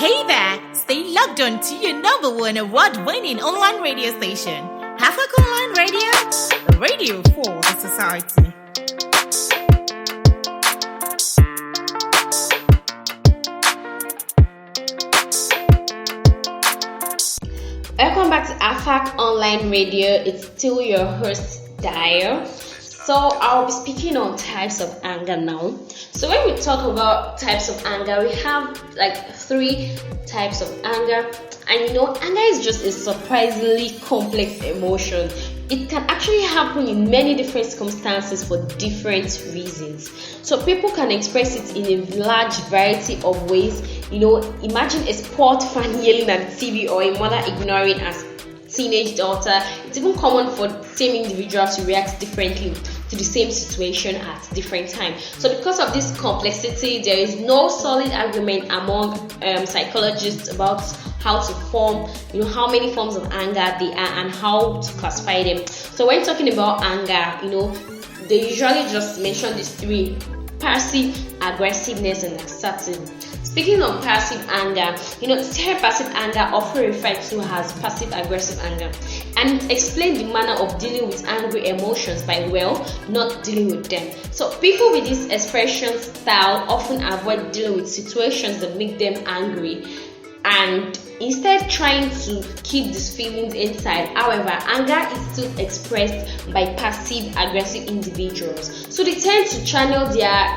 Hey there! Stay logged on to your number one award-winning online radio station. Hafak Online Radio, the radio for the society. Welcome back to Hafak Online Radio. It's still your host, Dayo. So I'll be speaking on types of anger now. So when we talk about types of anger, we have like 3 types of anger. And anger is just a surprisingly complex emotion. It can actually happen in many different circumstances for different reasons. So people can express it in a large variety of ways. Imagine a sport fan yelling at TV or a mother ignoring a teenage daughter. It's even common for the same individuals to react differently to the same situation at different times. So because of this complexity, there is no solid argument among psychologists about how to form, how many forms of anger there are and how to classify them. So when talking about anger, they usually just mention these 3: passive, aggressiveness, and assertive. Speaking of passive anger, the term passive anger often referred to as passive aggressive anger, and it explains the manner of dealing with angry emotions by not dealing with them. So people with this expression style often avoid dealing with situations that make them angry and instead trying to keep these feelings inside. However, anger is still expressed by passive aggressive individuals. So they tend to channel their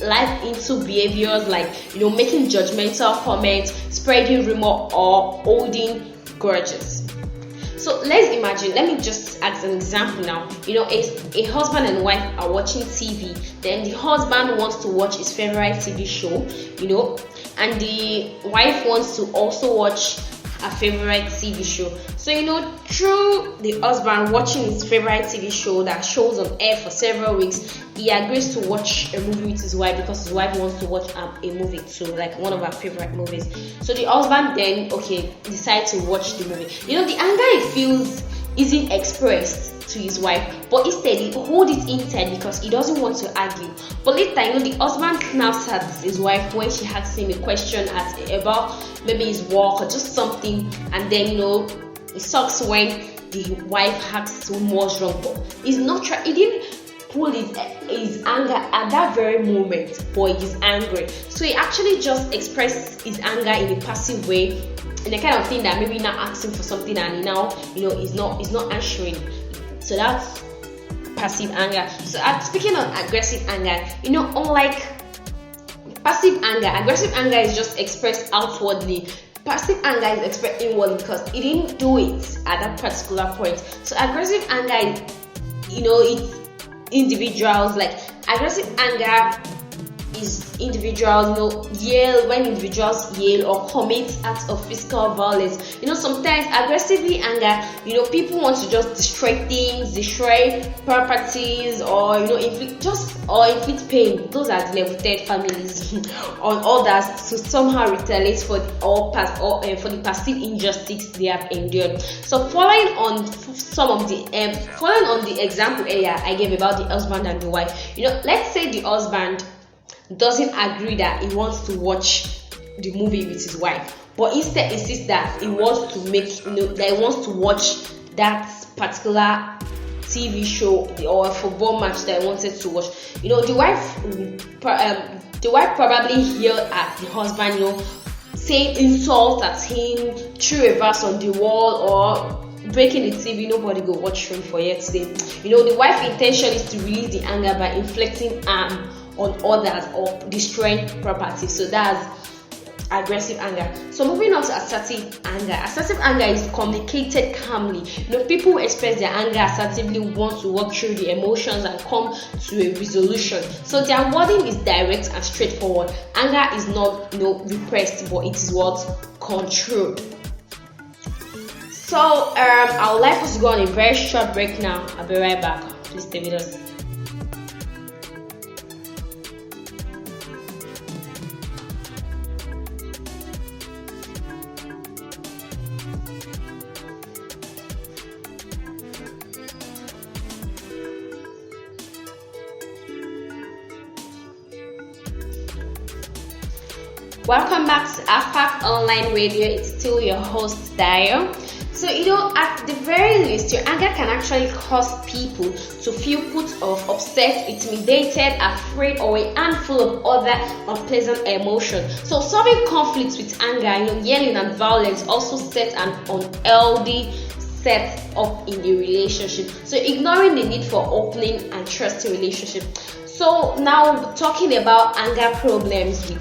life into behaviors like making judgmental comments, spreading rumor, or holding grudges. So let me just ask an example now. A husband and wife are watching TV, then the husband wants to watch his favorite TV show, and the wife wants to also watch a favorite TV show. So through the husband watching his favorite TV show that shows on air for several weeks, he agrees to watch a movie with his wife because his wife wants to watch a movie too, like one of her favorite movies. So the husband then decides to watch the movie. The anger he feels isn't expressed to his wife, but instead he holds it inside because he doesn't want to argue. But later, the husband snaps at his wife when she asks him a question about maybe his work or just something, and then it sucks when the wife asks him what's wrong. But he didn't pull his anger at that very moment, but he's angry. So he actually just expressed his anger in a passive way, in the kind of thing that maybe not asking for something and now is not answering. So that's passive anger. So speaking of aggressive anger, unlike passive anger, aggressive anger is just expressed outwardly. Passive anger is expressed inwardly because he didn't do it at that particular point. So aggressive anger is, it's individuals. Like aggressive anger is individuals, yell when individuals yell or commit acts of physical violence. Sometimes aggressively anger, people want to just destroy things, destroy properties, or inflict pain. Those are the level 10 families on others to somehow retaliate for for the passive injustice they have endured. So following on the example earlier I gave about the husband and the wife, let's say the husband doesn't agree that he wants to watch the movie with his wife, but instead insists that he wants to watch that particular TV show or a football match that he wanted to watch. The wife probably yelled at the husband, saying insults at him, threw a vase on the wall, or breaking the TV. Nobody go watch film for yesterday. The wife's intention is to release the anger by inflicting harm on others or destroying property. So that's aggressive anger. So moving on to assertive anger. Assertive anger is communicated calmly. People who express their anger assertively want to work through the emotions and come to a resolution. So their wording is direct and straightforward. Anger is not repressed, but it is controlled. So I would like us to go on a very short break now. I'll be right back. Please stay with us. Welcome back to AFAC Online Radio. It's still your host, Dayo. So, at the very least, your anger can actually cause people to feel put off, upset, intimidated, afraid, or a handful of other unpleasant emotions. So, solving conflicts with anger, yelling and violence also sets an unhealthy set up in the relationship. So, ignoring the need for opening and trusting relationship. So, now talking about anger problems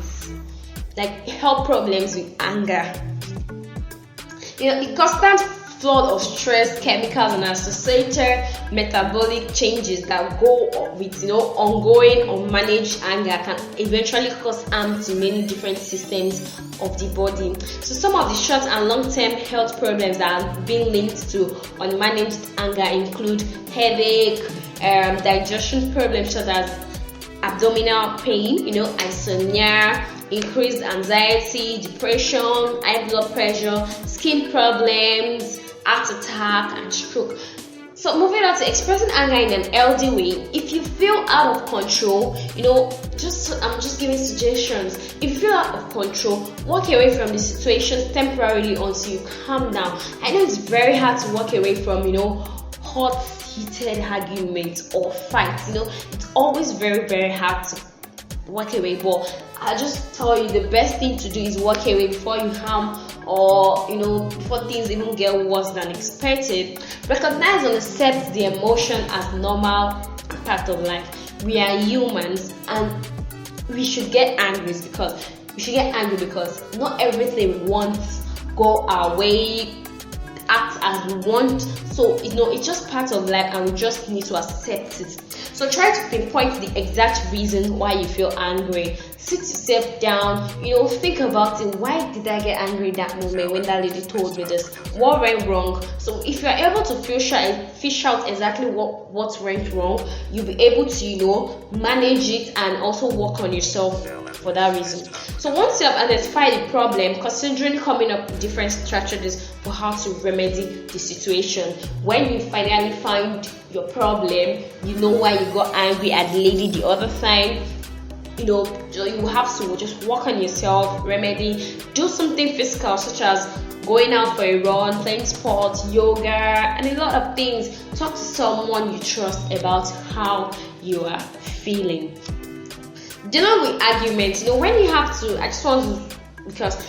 health problems with anger. The constant flood of stress, chemicals, and associated metabolic changes that go with ongoing unmanaged anger can eventually cause harm to many different systems of the body. So some of the short and long-term health problems that have been linked to unmanaged anger include headache, digestion problems such as abdominal pain, insomnia, increased anxiety, depression, high blood pressure, skin problems, heart attack, and stroke. So moving on to expressing anger in an healthy way. If you feel out of control, I'm just giving suggestions. If you feel out of control, walk away from the situation temporarily until you calm down. I know it's very hard to walk away from, hot, heated arguments or fights. It's always very, very hard to walk away, but I just tell you the best thing to do is walk away before you harm or before things even get worse than expected. Recognize and accept the emotion as normal part of life. We are humans and we should get angry because not everything we want go our way, act as we want. So it's just part of life and we just need to accept it. So try to pinpoint the exact reason why you feel angry. Sit yourself down, think about it. Why did I get angry that moment when that lady told me this? What went wrong? So if you're able to fish out exactly what went wrong, you'll be able to manage it and also work on yourself for that reason. So once you have identified the problem, considering coming up with different strategies for how to remedy the situation. When you finally find your problem, you know why you got angry at the lady the other time. You have to just work on yourself, remedy, do something physical such as going out for a run, playing sports, yoga, and a lot of things. Talk to someone you trust about how you are feeling. Dealing with arguments, when you have to, I just want to, because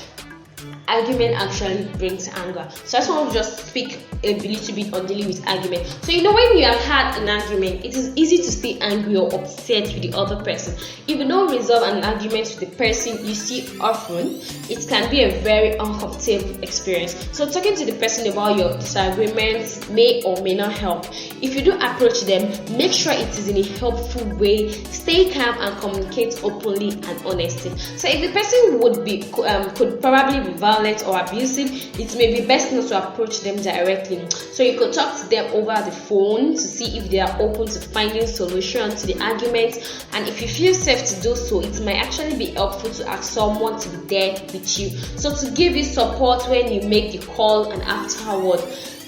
argument actually brings anger. So I just want to just speak a little bit on dealing with argument. So when you have had an argument, it is easy to stay angry or upset with the other person. If you don't resolve an argument with the person you see often, it can be a very uncomfortable experience. So talking to the person about your disagreements may or may not help. If you do approach them, make sure it is in a helpful way. Stay calm and communicate openly and honestly. So if the person could probably be violent or abusive, it may be best not to approach them directly. So you could talk to them over the phone to see if they are open to finding solutions to the argument, and if you feel safe to do so, it might actually be helpful to ask someone to be there with you, so to give you support when you make the call and afterward.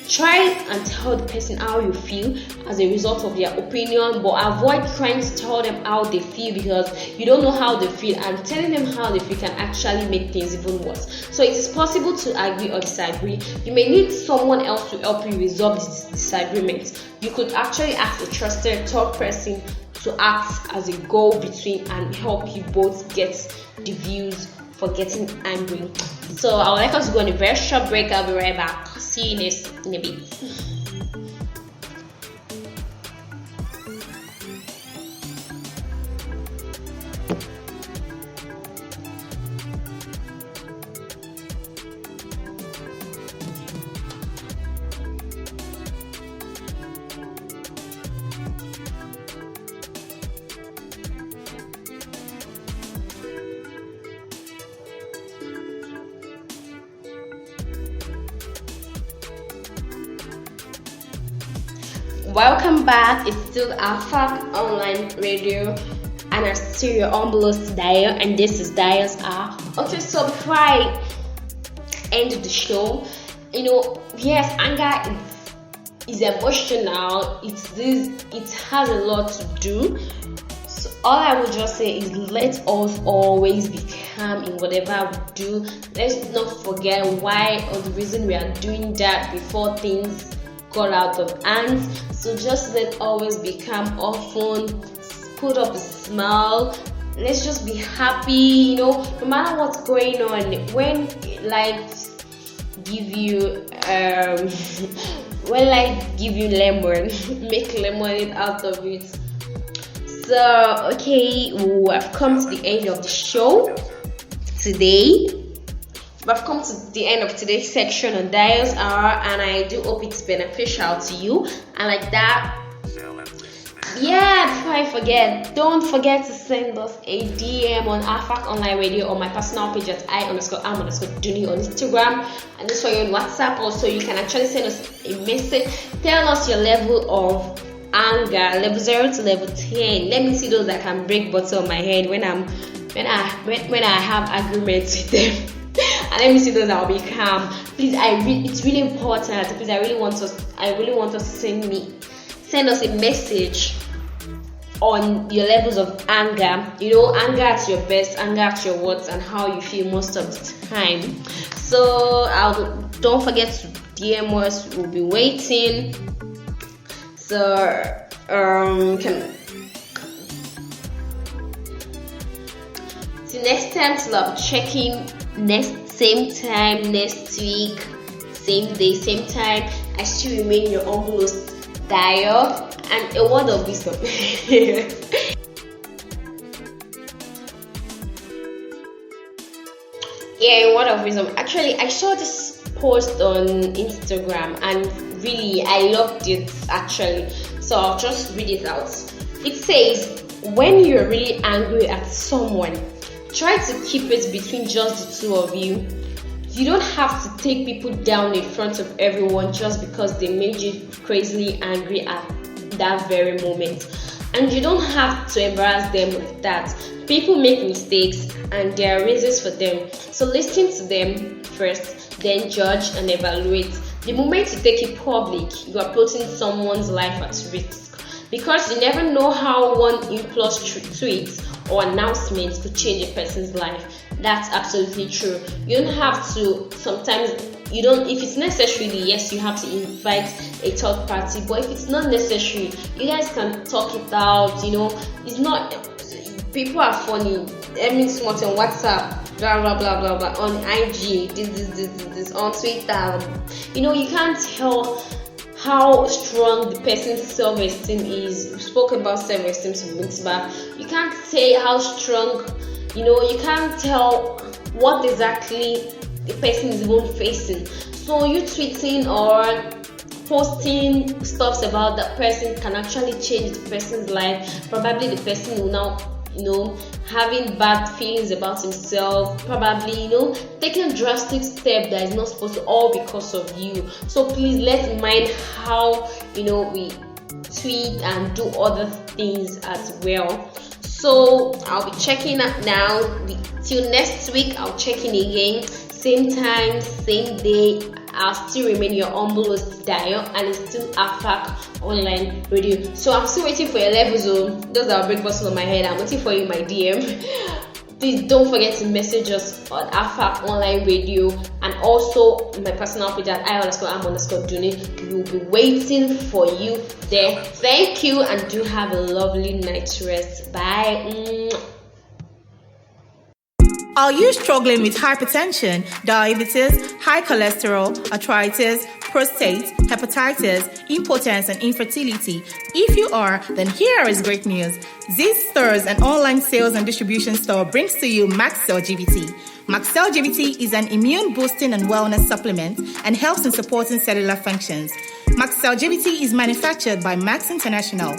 Try and tell the person how you feel as a result of their opinion, but avoid trying to tell them how they feel because you don't know how they feel, and telling them how they feel can actually make things even worse. So it is possible to agree or disagree. You may need someone else to help you resolve this disagreement. You could actually ask a trusted third person to act as a go-between and help you both get the views for getting angry. So I would like us to go on a very short break. I'll be right back. See you in a bit. Welcome back. It's still AFAC Online Radio, and I'm still your humble host Dayo, and this is Dayo's Hour. Okay, so before I end the show, yes, anger is emotional. It has a lot to do. So all I would just say is let us always be calm in whatever we do. Let's not forget why or the reason we are doing that before things got out of hand. So just let always be calm, often put up a smile. Let's just be happy, no matter what's going on. When life give you when life give you lemon, make lemonade out of it. So okay, we've come to the end of the show today. We've come to the end of today's section on Dayo's Hour, and I do hope it's beneficial to you. And like that, before I forget, don't forget to send us a DM on AFAC Online Radio or my personal page at I_am_Duni on Instagram, and this way on WhatsApp. Also, you can actually send us a message. Tell us your level of anger, level 0 to level 10. Let me see those that can break bottle on my head when I have arguments with them. And let me see those that will be calm. Please, it's really important. Please, I really want us to send us a message on your levels of anger. Anger at your best, anger at your words, and how you feel most of the time. So don't forget to DM us. We'll be waiting. So till next time, till I'll be checking same time next week, same day, same time. I still remain your humble host, Dayo, and a word of wisdom. A word of wisdom. Actually, I saw this post on Instagram and really I loved it actually. So I'll just read it out. It says, when you're really angry at someone, try to keep it between just the two of you. You don't have to take people down in front of everyone just because they made you crazily angry at that very moment. And you don't have to embarrass them with that. People make mistakes and there are reasons for them. So listen to them first, then judge and evaluate. The moment you take it public, you are putting someone's life at risk. Because you never know how one impulse tweet or announcement could change a person's life. That's absolutely true. You don't have to, sometimes if it's necessary, yes, you have to invite a third party, but if it's not necessary, you guys can talk it out. It's not, people are funny. Smart on WhatsApp, blah blah blah blah blah, on IG, this on Twitter. You can't tell how strong the person's self-esteem is. We spoke about self-esteem some weeks back. You can't say how strong, you can't tell what exactly the person is even facing. So you tweeting or posting stuffs about that person can actually change the person's life. Probably the person will now, having bad feelings about himself, probably, taking a drastic step that is not supposed to, all because of you. So please, let's mind how, we tweet and do other things as well. So I'll be checking up now. Till next week, I'll check in again. Same time, same day. I'll still remain your humble host, Dayo, and it's still AFAC Online Radio. So I'm still waiting for your levels. Those are big buttons on my head. I'm waiting for you in my DM. Please don't forget to message us on AFAC Online Radio and also my personal page at I_am_Duni. We will be waiting for you there. Thank you and do have a lovely night's rest. Bye. Are you struggling with hypertension, diabetes, high cholesterol, arthritis, prostate, hepatitis, impotence, and infertility? If you are, then here is great news. Z's Stores, an online sales and distribution store, brings to you Maxcel GBT. Maxcel GBT is an immune boosting and wellness supplement and helps in supporting cellular functions. Maxcel GBT is manufactured by Max International.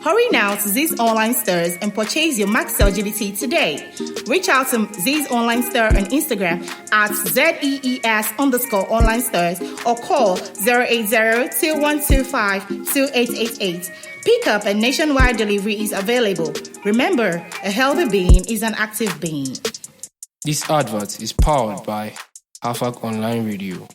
Hurry now to Z's online stores and purchase your Maxcel GBT today. Reach out to Z's online store on Instagram at ZEES_online stores or call 080-2125-2888. Pickup and nationwide delivery is available. Remember, a healthy being is an active being. This advert is powered by AFAC Online Radio.